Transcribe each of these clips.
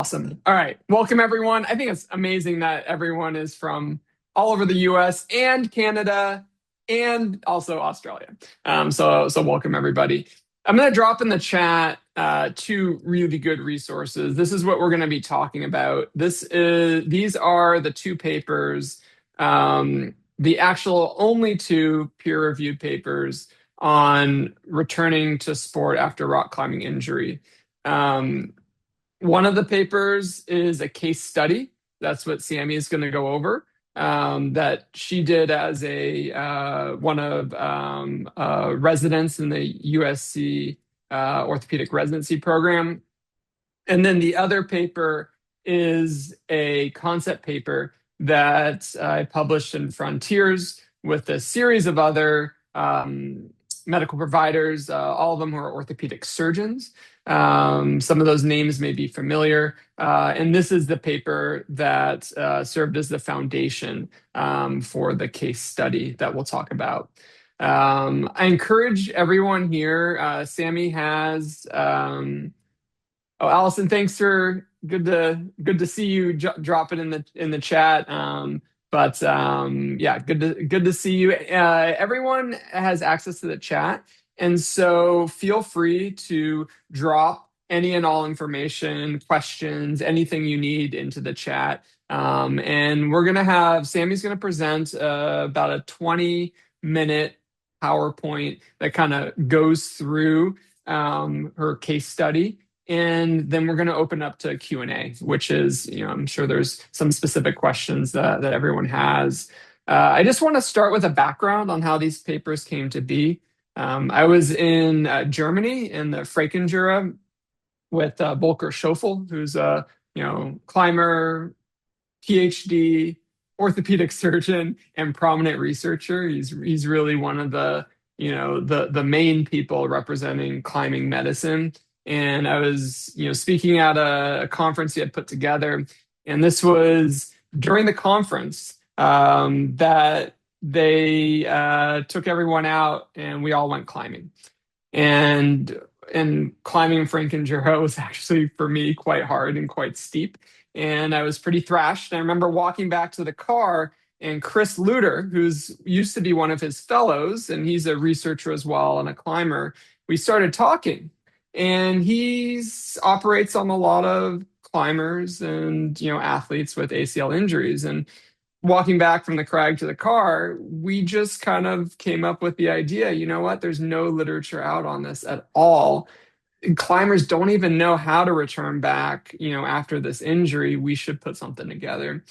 Awesome. All right. Welcome, everyone. I think it's amazing that everyone is from all over the US and Canada and also Australia. So welcome, everybody. I'm going to drop in the chat two really good resources. This is what we're going to be talking about. These are the two papers, the actual only two peer-reviewed papers on returning to sport after rock climbing injury. One of the papers is a case study. That's what Sammi is going to go over. That she did as one of residents in the USC orthopedic residency program. And then the other paper is a concept paper that I published in Frontiers with a series of other medical providers, all of them who are orthopedic surgeons. Some of those names may be familiar. And this is the paper that served as the foundation for the case study that we'll talk about. I encourage everyone here. Sammi has. Allison, thanks for good to see you drop it in the chat. Yeah, good to see you. Everyone has access to the chat, and so feel free to drop any and all information, questions, anything you need into the chat. And Sammi's gonna present about a 20-minute PowerPoint that kind of goes through her case study. And then we're going to open up to Q&A, which is, I'm sure there's some specific questions that everyone has. I just want to start with a background on how these papers came to be. I was in Germany in the Freikengura with Volker Schofel, who's a climber, PhD, orthopedic surgeon, and prominent researcher. He's really one of the main people representing climbing medicine. And I was, speaking at a conference he had put together, and this was during the conference that they took everyone out, and we all went climbing. And climbing Frankenjura was actually for me quite hard and quite steep, and I was pretty thrashed. And I remember walking back to the car, and Chris Luter, who's used to be one of his fellows, and he's a researcher as well and a climber, we started talking. And he operates on a lot of climbers and athletes with ACL injuries. And walking back from the crag to the car, we just kind of came up with the idea, you know what? There's no literature out on this at all. And climbers don't even know how to return back, after this injury. We should put something together.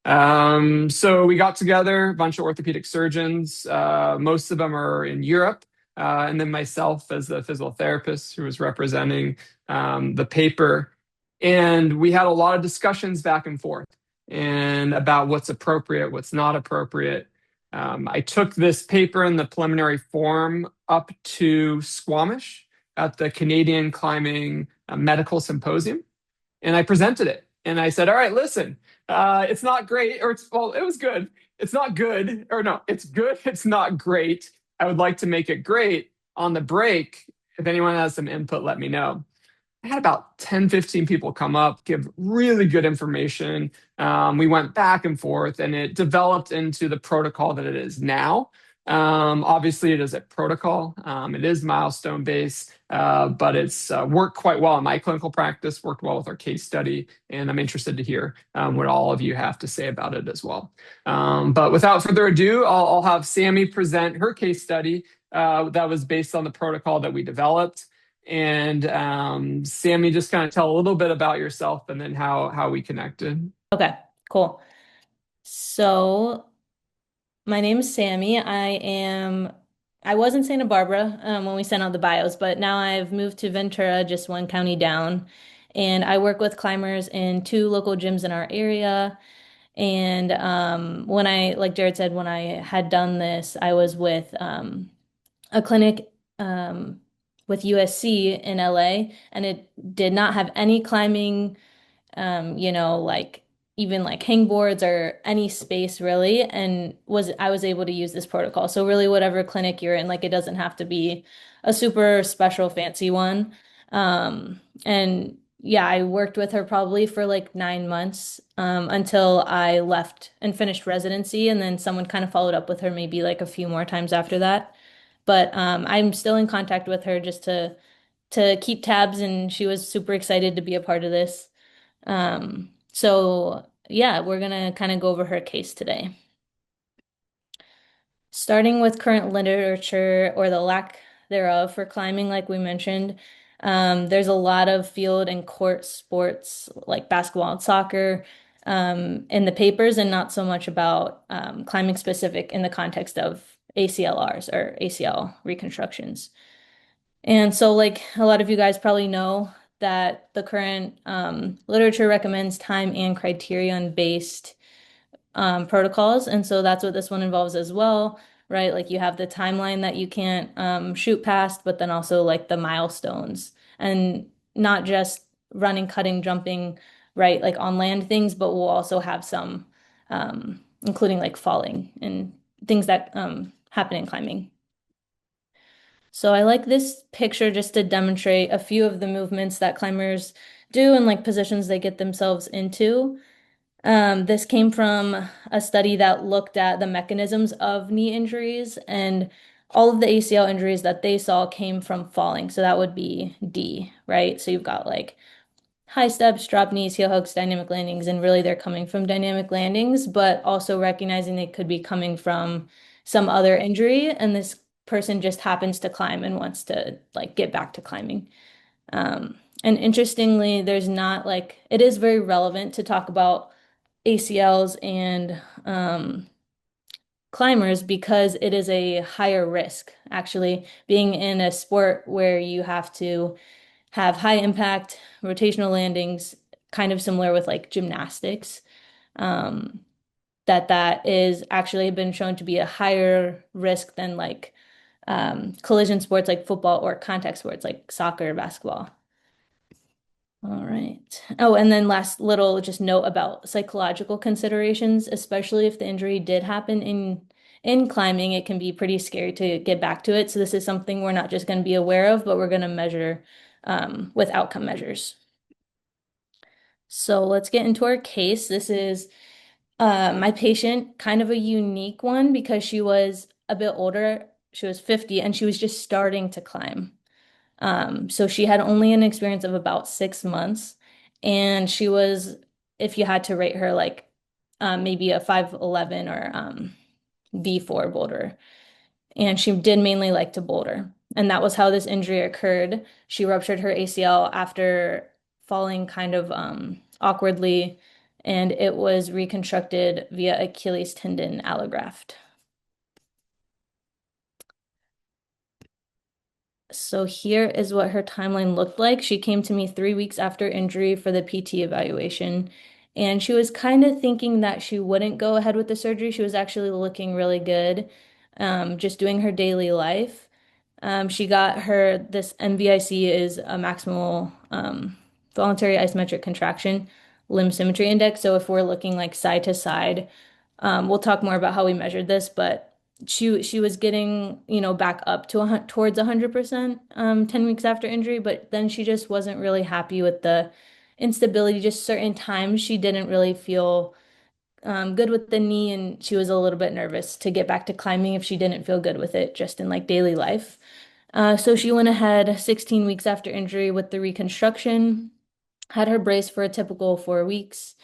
So we got together a bunch of orthopedic surgeons. Most of them are in Europe. And then myself as the physical therapist who was representing the paper. And we had a lot of discussions back and forth and about what's appropriate, what's not appropriate. I took this paper in the preliminary form up to Squamish at the Canadian Climbing Medical Symposium. And I presented it. And I said, all right, listen, it's not great, it was good. It's not good, or no, it's good, it's not great. I would like to make it great. On the break, if anyone has some input, let me know. I had about 10, 15 people come up, give really good information. We went back and forth, and it developed into the protocol that it is now. Obviously, it is a protocol. It is milestone-based, but it's worked quite well in my clinical practice, worked well with our case study, and I'm interested to hear what all of you have to say about it as well. But without further ado, I'll have Sammi present her case study that was based on the protocol that we developed. And Sammi, just kind of tell a little bit about yourself and then how we connected. Okay, cool. So my name is Sammi. I was in Santa Barbara when we sent out the bios, but now I've moved to Ventura, just one county down. And I work with climbers in two local gyms in our area. And like Jared said, when I had done this, I was with a clinic with USC in LA, and it did not have any climbing, like even like hangboards or any space really, and I was able to use this protocol. So really whatever clinic you're in, like it doesn't have to be a super special fancy one. And yeah, I worked with her probably for like 9 months until I left and finished residency, and then someone kind of followed up with her maybe like a few more times after that. But I'm still in contact with her just to keep tabs, and she was super excited to be a part of this. So yeah, we're gonna kind of go over her case today. Starting with current literature or the lack thereof for climbing, like we mentioned, there's a lot of field and court sports like basketball and soccer in the papers, and not so much about climbing specific in the context of ACLRs or ACL reconstructions. And so, like a lot of you guys probably know that the current literature recommends time and criterion based protocols. And so that's what this one involves as well, right? Like you have the timeline that you can't shoot past, but then also like the milestones and not just running, cutting, jumping, right? Like on land things, but we'll also have some, including like falling and things that happen in climbing. So I like this picture just to demonstrate a few of the movements that climbers do and like positions they get themselves into. This came from a study that looked at the mechanisms of knee injuries, and all of the ACL injuries that they saw came from falling. So that would be D, right? So you've got like high steps, drop knees, heel hooks, dynamic landings, and really they're coming from dynamic landings, but also recognizing they could be coming from some other injury, and this person just happens to climb and wants to like get back to climbing. And interestingly, there's not like it is very relevant to talk about ACLs and climbers because it is a higher risk, actually, being in a sport where you have to have high impact rotational landings, kind of similar with like gymnastics. Um, that is actually been shown to be a higher risk than like collision sports like football or contact sports like soccer or basketball. All right. Oh, and then last little just note about psychological considerations, especially if the injury did happen in climbing, it can be pretty scary to get back to it. So this is something we're not just going to be aware of, but we're going to measure with outcome measures. So let's get into our case. This is my patient, kind of a unique one because she was a bit older. She was 50 and she was just starting to climb. So she had only an experience of about 6 months, and she was, if you had to rate her, like maybe a 5'11 or V4 boulder. And she did mainly like to boulder. And that was how this injury occurred. She ruptured her ACL after falling kind of awkwardly, and it was reconstructed via Achilles tendon allograft. So here is what her timeline looked like. She came to me 3 weeks after injury for the PT evaluation, and she was kind of thinking that she wouldn't go ahead with the surgery. She was actually looking really good, just doing her daily life. She got her this MVIC is a maximal voluntary isometric contraction limb symmetry index. So if we're looking like side to side, we'll talk more about how we measured this, but she was getting, back up to towards 100% 10 weeks after injury, but then she just wasn't really happy with the instability. Just certain times she didn't really feel good with the knee, and she was a little bit nervous to get back to climbing if she didn't feel good with it just in like daily life. So she went ahead 16 weeks after injury with the reconstruction, had her brace for a typical 4 weeks,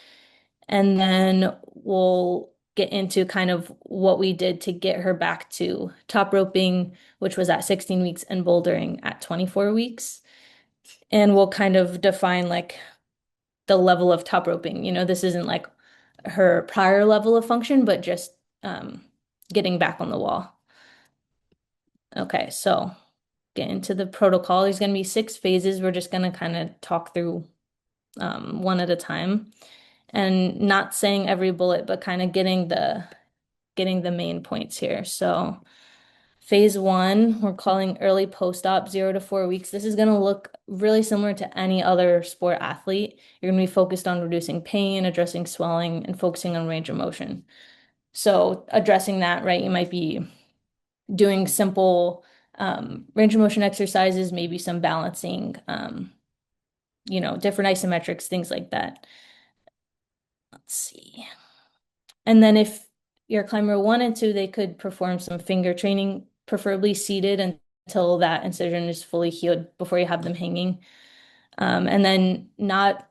and then we'll get into kind of what we did to get her back to top roping, which was at 16 weeks, and bouldering at 24 weeks. And we'll kind of define like the level of top roping. This isn't like her prior level of function, but just getting back on the wall. Okay, so get into the protocol. There's going to be 6 phases. We're just going to kind of talk through one at a time and not saying every bullet, but kind of getting the main points here. So phase one, we're calling early post-op 0 to 4 weeks. This is going to look really similar to any other sport athlete. You're going to be focused on reducing pain, addressing swelling, and focusing on range of motion. So addressing that, right, you might be doing simple range of motion exercises, maybe some balancing different isometrics, things like that. Let's see. And then if your climber wanted to, they could perform some finger training, preferably seated until that incision is fully healed before you have them hanging. And then not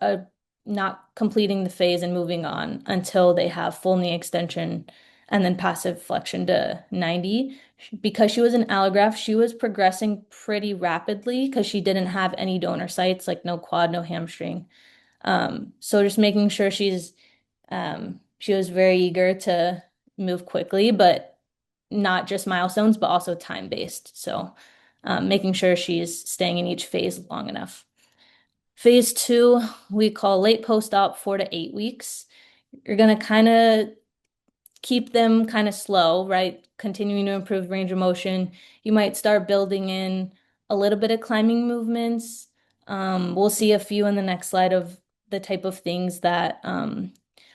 completing the phase and moving on until they have full knee extension and then passive flexion to 90. Because she was an allograft, she was progressing pretty rapidly because she didn't have any donor sites, like no quad, no hamstring. So just making sure she was very eager to move quickly, but not just milestones, but also time-based. So making sure she's staying in each phase long enough. Phase two, we call late post-op 4 to 8 weeks. You're going to kind of keep them kind of slow, right? Continuing to improve range of motion. You might start building in a little bit of climbing movements. We'll see a few in the next slide of the type of things that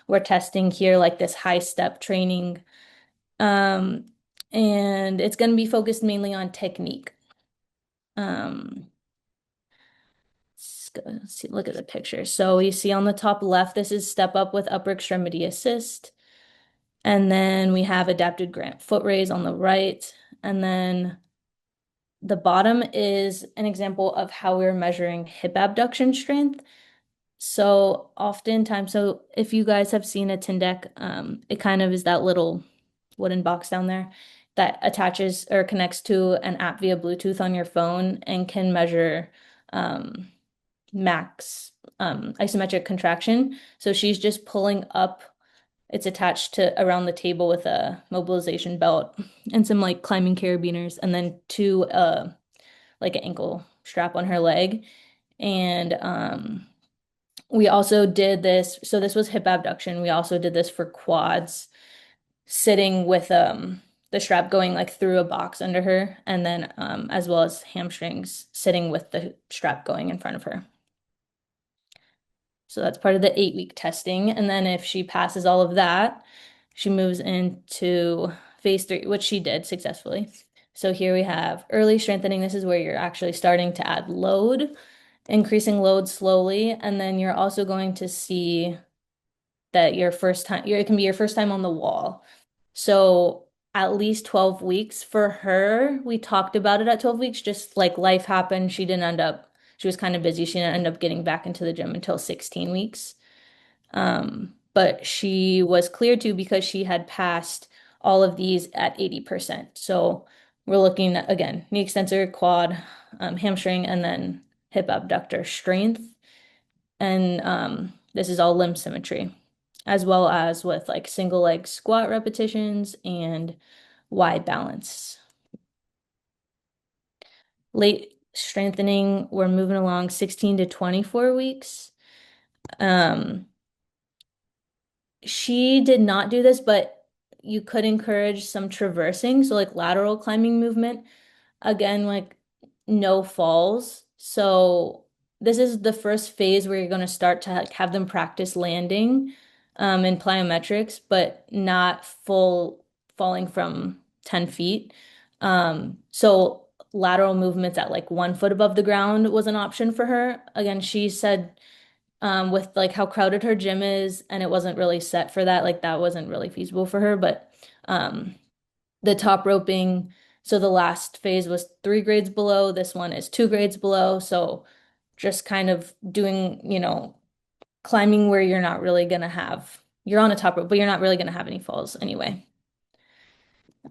we're testing here, like this high step training. Um, and it's going to be focused mainly on technique. Um, let's see, look at the picture. So you see on the top left, this is step up with upper extremity assist. And then we have adapted grant foot raise on the right. And then the bottom is an example of how we're measuring hip abduction strength. So oftentimes, so if you guys have seen a Tindec, it kind of is that little wooden box down there that attaches or connects to an app via Bluetooth on your phone and can measure max isometric contraction. So she's just pulling up. It's attached to around the table with a mobilization belt and some like climbing carabiners, and then two like an ankle strap on her leg. And we also did this. So this was hip abduction. We also did this for quads, sitting with the strap going like through a box under her, and then as well as hamstrings sitting with the strap going in front of her. So that's part of the 8 week testing. And then if she passes all of that, she moves into phase three, which she did successfully. So here we have early strengthening. This is where you're actually starting to add load, increasing load slowly. And then you're also going to see that your first time, it can be your first time on the wall. So at least 12 weeks for her. We talked about it at 12 weeks, just like life happened. She was kind of busy. She didn't end up getting back into the gym until 16 weeks. But she was cleared to because she had passed all of these at 80%. So we're looking at, again, knee extensor, quad, hamstring, and then hip abductor strength. And this is all limb symmetry, as well as with like single leg squat repetitions and Y balance. Late strengthening, we're moving along 16 to 24 weeks. She did not do this, but you could encourage some traversing, so like lateral climbing movement. Again, like no falls. So this is the first phase where you're going to start to have them practice landing in plyometrics, but not full falling from 10 feet. So lateral movements at like 1 foot above the ground was an option for her. Again, she said with like how crowded her gym is and it wasn't really set for that, like that wasn't really feasible for her. But the top roping, so the last phase was 3 grades below, this one is 2 grades below. So just kind of doing, climbing where you're on a top rope, but you're not really gonna have any falls anyway.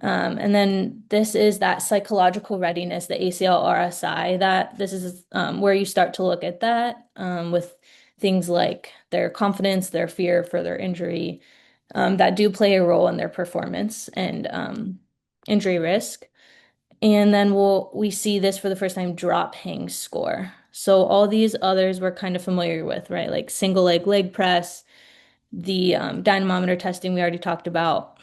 And then this is that psychological readiness, the ACL RSI, that this is where you start to look at that with things like their confidence, their fear for their injury, that do play a role in their performance and injury risk. And then we see this for the first time, drop hang score. So all these others we're kind of familiar with, right? Like single leg press, the dynamometer testing we already talked about.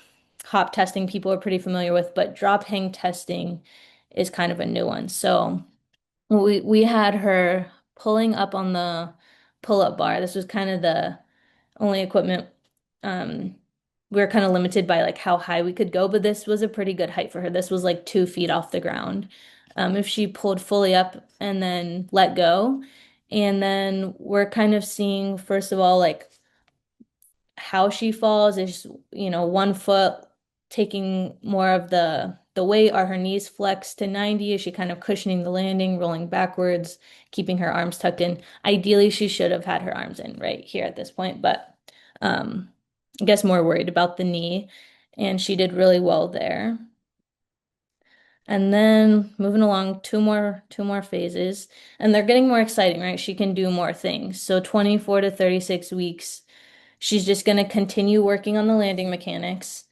Hop testing people are pretty familiar with, but drop hang testing is kind of a new one. So we had her pulling up on the pull-up bar. This was kind of the only equipment. We were kind of limited by like how high we could go, but this was a pretty good height for her. This was like 2 feet off the ground. If she pulled fully up and then let go, And then we're kind of seeing, first of all, like how she falls is, 1 foot taking more of the weight. Are her knees flexed to 90? Is she kind of cushioning the landing, rolling backwards, keeping her arms tucked in? Ideally, she should have had her arms in right here at this point, but um, I guess more worried about the knee, and she did really well there. And then moving along, two more phases, and they're getting more exciting, right? She can do more things. So 24 to 36 weeks, she's just going to continue working on the landing mechanics,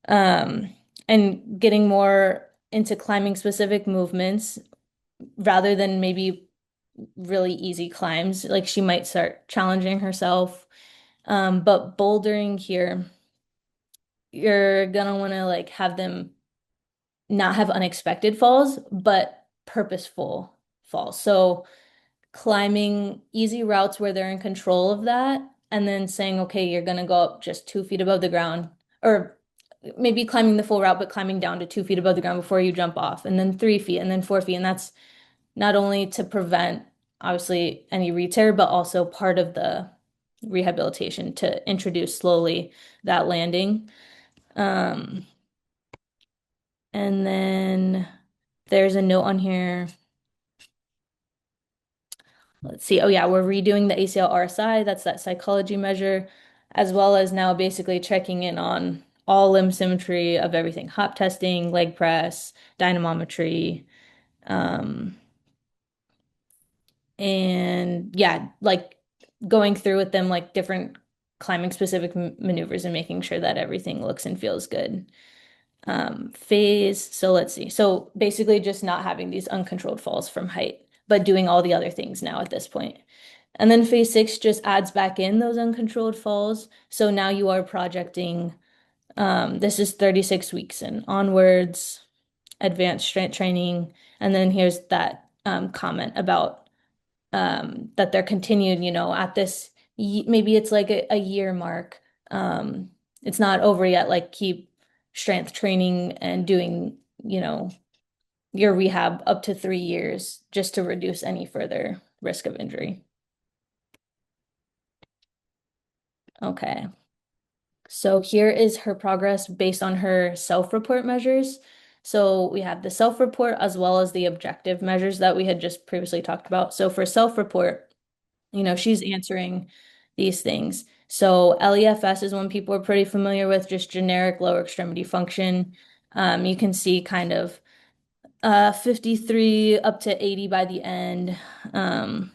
um, and getting more into climbing specific movements rather than maybe really easy climbs. Like she might start challenging herself. But bouldering here, you're gonna want to like have them not have unexpected falls, but purposeful falls. So climbing easy routes where they're in control of that, and then saying, okay, you're gonna go up just 2 feet above the ground, or maybe climbing the full route, but climbing down to 2 feet above the ground before you jump off, and then 3 feet, and then 4 feet. And that's not only to prevent, obviously, any re-tear, but also part of the rehabilitation to introduce slowly that landing. Um, and then there's a note on here. Let's see. Oh yeah, we're redoing the ACL RSI. That's that psychology measure, as well as now basically checking in on all limb symmetry of everything. Hop testing, leg press, dynamometry, um, and yeah, like going through with them like different climbing specific maneuvers and making sure that everything looks and feels good. Phase. So let's see. So basically just not having these uncontrolled falls from height, but doing all the other things now at this point. And then phase six just adds back in those uncontrolled falls. So now you are projecting, this is 36 weeks and onwards, advanced strength training. And then here's that comment about that they're continued, at this, maybe it's like a year mark. It's not over yet, like keep strength training and doing, your rehab up to 3 years just to reduce any further risk of injury. Okay. So here is her progress based on her self-report measures. So we have the self-report as well as the objective measures that we had just previously talked about. So for self-report, she's answering these things. So LEFS is one people are pretty familiar with, just generic lower extremity function. You can see kind of 53 up to 80 by the end. Um,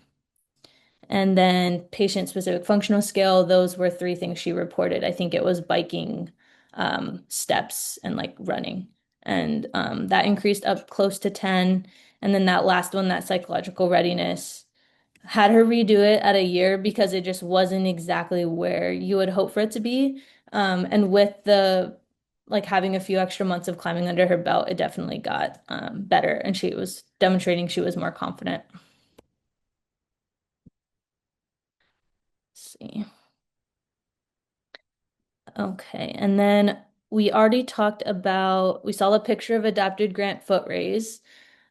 and then patient-specific functional scale, those were three things she reported. I think it was biking, steps, and like running. And that increased up close to 10. And then that last one, that psychological readiness, had her redo it at a year because it just wasn't exactly where you would hope for it to be. And with the like having a few extra months of climbing under her belt, it definitely got better. And she was demonstrating she was more confident. Let's see. Okay, and then we already talked about, we saw a picture of adapted Grant foot raise,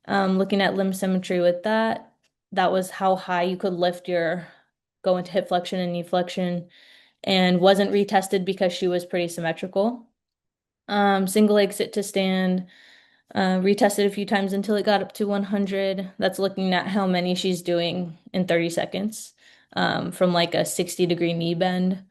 looking at limb symmetry with that. That was how high you could lift go into hip flexion and knee flexion, and wasn't retested because she was pretty symmetrical. Single leg sit to stand, retested a few times until it got up to 100. That's looking at how many she's doing in 30 seconds, from like a 60-degree knee bend.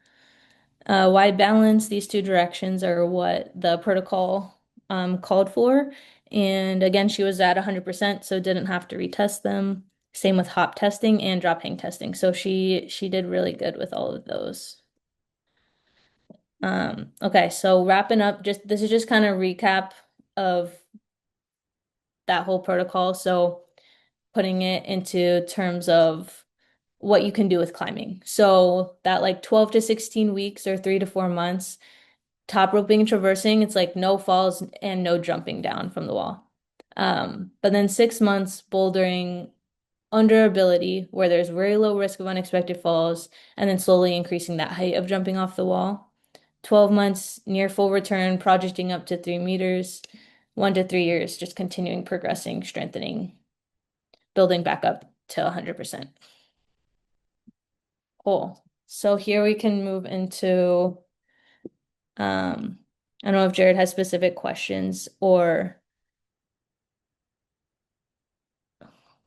Wide balance, these two directions are what the protocol called for. And again, she was at 100%, so didn't have to retest them. Same with hop testing and drop hang testing. So she did really good with all of those. Okay, so wrapping up, just this is just kind of recap of that whole protocol. So putting it into terms of what you can do with climbing. So that like 12 to 16 weeks or 3 to 4 months, top roping and traversing, it's like no falls and no jumping down from the wall. But then 6 months bouldering under ability where there's very low risk of unexpected falls, and then slowly increasing that height of jumping off the wall. 12 months near full return, projecting up to 3 meters. 1 to 3 years, just continuing progressing, strengthening, building back up to 100%. Cool. So here we can move into, I don't know if Jared has specific questions or,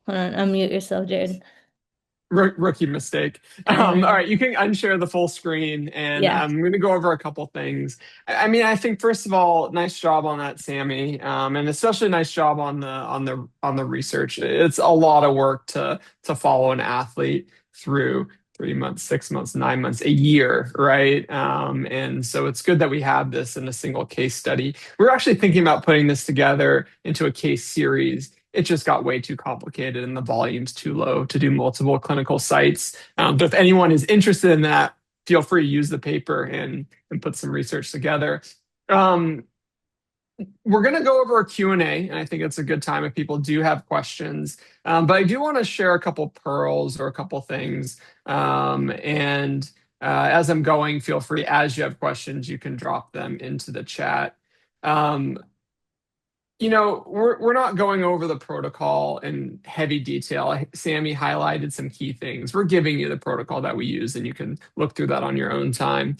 hold on, unmute yourself, Jared. Rookie mistake. All Uh, right, you can unshare the full screen, and yeah. I'm going to go over a couple things. I mean, I think first of all, nice job on that, Sammy, and especially nice job on the research. It's a lot of work to follow an athlete through 3 months, 6 months, 9 months, a year, right? And so it's good that we have this in a single case study. We're actually thinking about putting this together into a case series. It just got way too complicated and the volume's too low to do multiple clinical sites. But if anyone is interested in that, feel free to use the paper and put some research together. Um, we're going to go over a Q&A, and I think it's a good time if people do have questions. But I do want to share a couple pearls or a couple things. And as I'm going, feel free, as you have questions, you can drop them into the chat. We're not going over the protocol in heavy detail. Sammy highlighted some key things. We're giving you the protocol that we use, and you can look through that on your own time.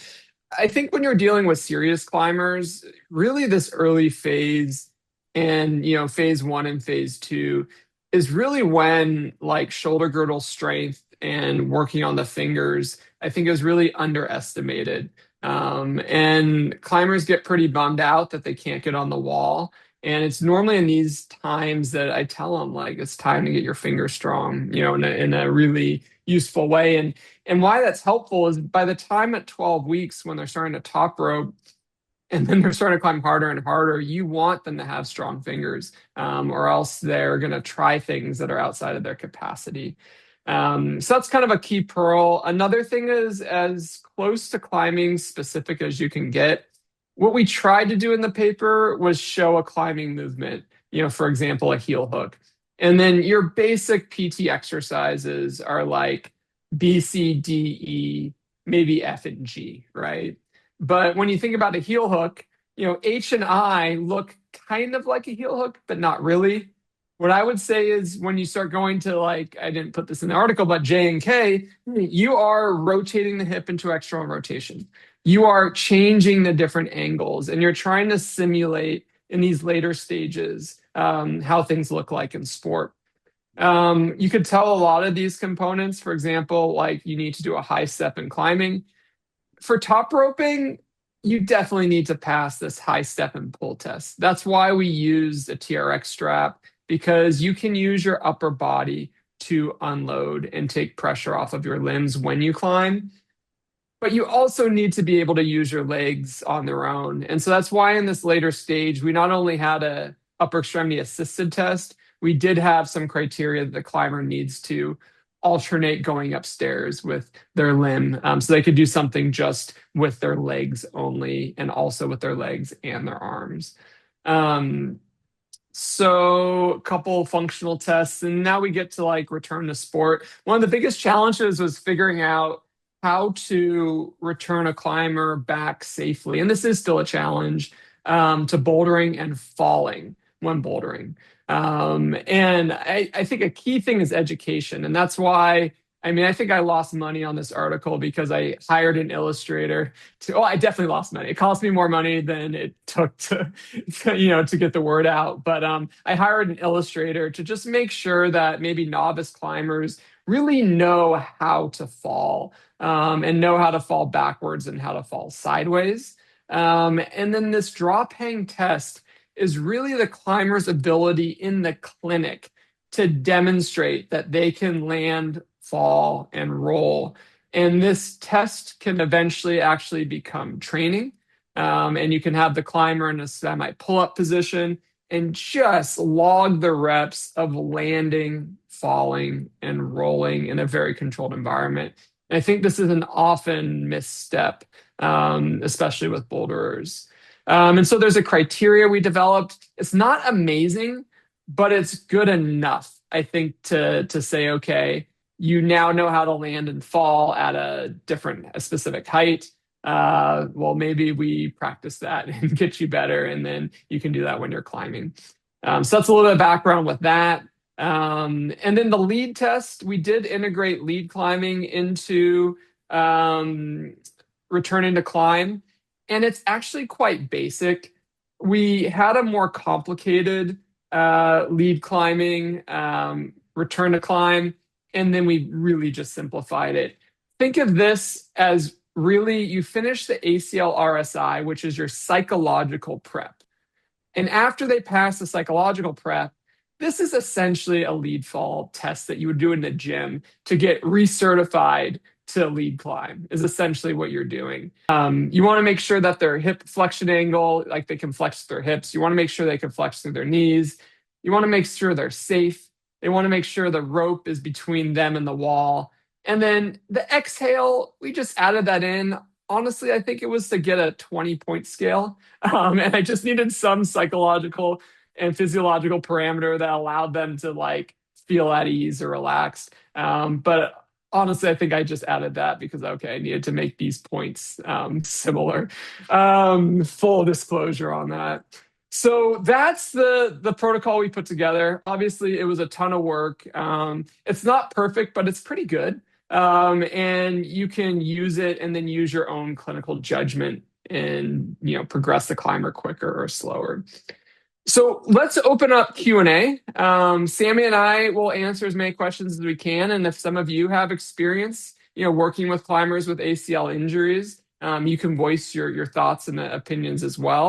I think when you're dealing with serious climbers, really this early phase and phase one and phase two is really when like shoulder girdle strength and working on the fingers, I think is really underestimated. And climbers get pretty bummed out that they can't get on the wall. And it's normally in these times that I tell them like it's time to get your fingers strong, in a really useful way. And why that's helpful is by the time at 12 weeks, when they're starting to top rope and then they're starting to climb harder and harder, you want them to have strong fingers, or else they're going to try things that are outside of their capacity. So that's kind of a key pearl. Another thing is as close to climbing specific as you can get. What we tried to do in the paper was show a climbing movement, for example, a heel hook. And then your basic PT exercises are like B, C, D, E, maybe F and G, right? But when you think about a heel hook, H and I look kind of like a heel hook, but not really. What I would say is when you start going to like, I didn't put this in the article, but J and K, you are rotating the hip into external rotation. You are changing the different angles and you're trying to simulate in these later stages how things look like in sport. You could tell a lot of these components, for example, like you need to do a high step in climbing. For top roping, you definitely need to pass this high step and pull test. That's why we use a TRX strap, because you can use your upper body to unload and take pressure off of your limbs when you climb. But you also need to be able to use your legs on their own. And so that's why in this later stage, we not only had a upper extremity assisted test, we did have some criteria that the climber needs to alternate going upstairs with their limb. So they could do something just with their legs only and also with their legs and their arms. So a couple functional tests, and now we get to like return to sport. One of the biggest challenges was figuring out how to return a climber back safely. And this is still a challenge to bouldering and falling when bouldering. And I think a key thing is education. And that's why, I mean, I think I lost money on this article because I hired an illustrator I definitely lost money. It cost me more money than it took to get the word out. But I hired an illustrator to just make sure that maybe novice climbers really know how to fall and know how to fall backwards and how to fall sideways. And then this drop hang test is really the climber's ability in the clinic to demonstrate that they can land, fall, and roll. And this test can eventually actually become training. And you can have the climber in a semi pull-up position and just log the reps of landing, falling, and rolling in a very controlled environment. And I think this is an often misstep, especially with boulderers. And so there's a criteria we developed. It's not amazing, but it's good enough, I think, to say, okay, you now know how to land and fall at a specific height. Well, maybe we practice that and get you better, and then you can do that when you're climbing. So that's a little bit of background with that. And then the lead test, we did integrate lead climbing into um, returning to climb, and it's actually quite basic. We had a more complicated lead climbing, return to climb, and then we really just simplified it. Think of this as really you finish the ACL RSI, which is your psychological prep. And after they pass the psychological prep, this is essentially a lead fall test that you would do in the gym to get recertified to lead climb, is essentially what you're doing. You want to make sure that their hip flexion angle, like they can flex their hips. You want to make sure they can flex through their knees. You want to make sure they're safe. They want to make sure the rope is between them and the wall. And then the exhale, we just added that in. Honestly, I think it was to get a 20-point scale. And I just needed some psychological and physiological parameter that allowed them to like feel at ease or relaxed. But honestly, I think I just added that because, okay, I needed to make these points similar. Full disclosure on that. So that's the protocol we put together. Obviously, it was a ton of work. It's not perfect, but it's pretty good. And you can use it and then use your own clinical judgment and progress the climber quicker or slower. So let's open up Q&A. Sammi and I will answer as many questions as we can. And if some of you have experience, working with climbers with ACL injuries, you can voice your thoughts and opinions as well.